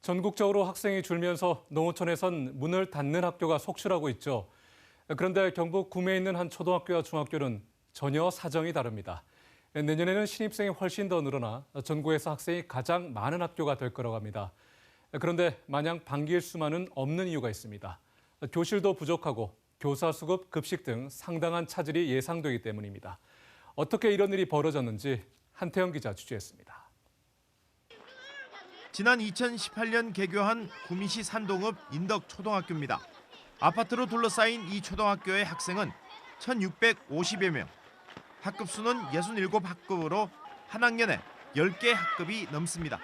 전국적으로 학생이 줄면서 농어촌에선 문을 닫는 학교가 속출하고 있죠. 그런데 경북 구미에 있는 한 초등학교와 중학교는 전혀 사정이 다릅니다. 내년에는 신입생이 훨씬 더 늘어나 전국에서 학생이 가장 많은 학교가 될 거라고 합니다. 그런데 마냥 반기일 수만은 없는 이유가 있습니다. 교실도 부족하고 교사 수급, 급식 등 상당한 차질이 예상되기 때문입니다. 어떻게 이런 일이 벌어졌는지 한태영 기자 취재했습니다. 지난 2018년 개교한 구미시 산동읍 인덕초등학교입니다. 아파트로 둘러싸인 이 초등학교의 학생은 1,650여 명. 학급 수는 67학급으로 한 학년에 10개 학급이 넘습니다.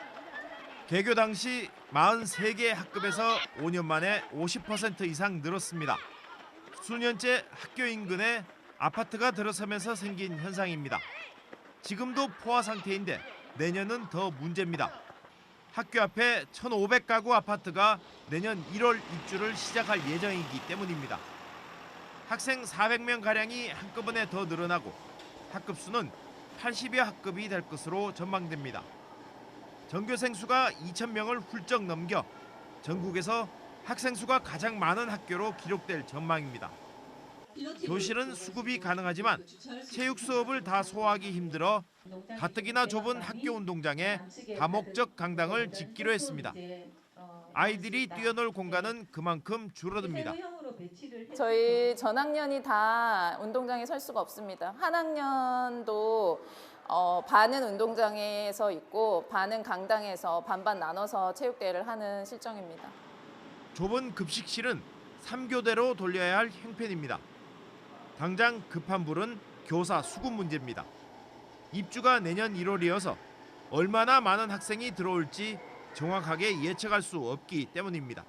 개교 당시 43개 학급에서 5년 만에 50% 이상 늘었습니다. 수년째 학교 인근에 아파트가 들어서면서 생긴 현상입니다. 지금도 포화 상태인데 내년은 더 문제입니다. 학교 앞에 1,500가구 아파트가 내년 1월 입주를 시작할 예정이기 때문입니다. 학생 400명가량이 한꺼번에 더 늘어나고 학급 수는 80여 학급이 될 것으로 전망됩니다. 전교생 수가 2,000명을 훌쩍 넘겨 전국에서 학생 수가 가장 많은 학교로 기록될 전망입니다. 교실은 수급이 가능하지만 체육 수업을 다 소화하기 힘들어 가뜩이나 좁은 학교 운동장에 다목적 강당을 짓기로 했습니다. 아이들이 뛰어놀 공간은 그만큼 줄어듭니다. 저희 전학년이 다 운동장에 설 수가 없습니다. 한 학년도 반은 운동장에서 있고 반은 강당에서 반반 나눠서 체육대회를 하는 실정입니다. 좁은 급식실은 3교대로 돌려야 할 형편입니다. 당장 급한 불은 교사 수급 문제입니다. 입주가 내년 1월이어서 얼마나 많은 학생이 들어올지 정확하게 예측할 수 없기 때문입니다.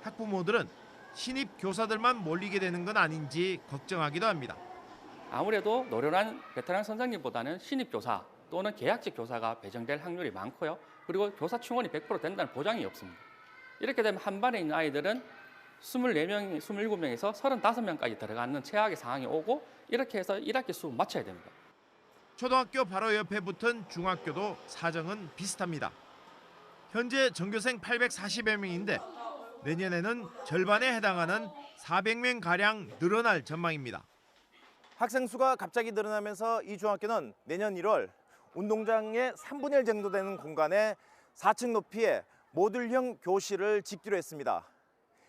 학부모들은 신입 교사들만 몰리게 되는 건 아닌지 걱정하기도 합니다. 아무래도 노련한 베테랑 선생님보다는 신입 교사 또는 계약직 교사가 배정될 확률이 많고요. 그리고 교사 충원이 100% 된다는 보장이 없습니다. 이렇게 되면 한 반에 있는 아이들은 24명, 27명에서 35명까지 들어가는 최악의 상황이 오고 이렇게 해서 1학기 수 맞춰야 됩니다. 초등학교 바로 옆에 붙은 중학교도 사정은 비슷합니다. 현재 전교생 840여 명인데 내년에는 절반에 해당하는 400명가량 늘어날 전망입니다. 학생 수가 갑자기 늘어나면서 이 중학교는 내년 1월 운동장의 3분의 1 정도 되는 공간에 4층 높이의 모듈형 교실을 짓기로 했습니다.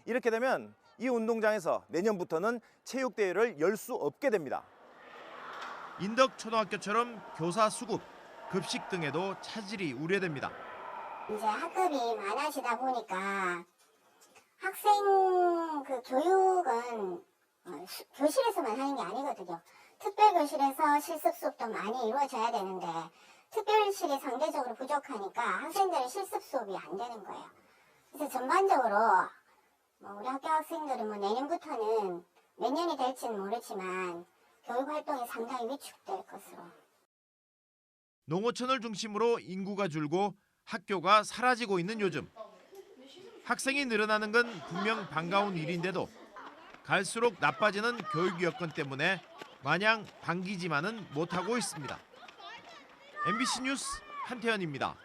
이렇게 되면 이 운동장에서 내년부터는 체육대회를 열 수 없게 됩니다. 인덕초등학교처럼 교사 수급, 급식 등에도 차질이 우려됩니다. 이제 학급이 많아지다 보니까 학생 교육은 교실에서만 하는 게 아니거든요. 특별교실에서 실습 수업도 많이 이루어져야 되는데 특별실이 상대적으로 부족하니까 학생들의 실습 수업이 안 되는 거예요. 그래서 전반적으로 우리 학교 학생들은 내년부터는 몇 년이 될지는 모르지만 교육 활동이 상당히 위축될 것으로. 농어촌을 중심으로 인구가 줄고 학교가 사라지고 있는 요즘. 학생이 늘어나는 건 분명 반가운 일인데도 갈수록 나빠지는 교육 여건 때문에 마냥 반기지만은 못하고 있습니다. MBC 뉴스 한태현입니다.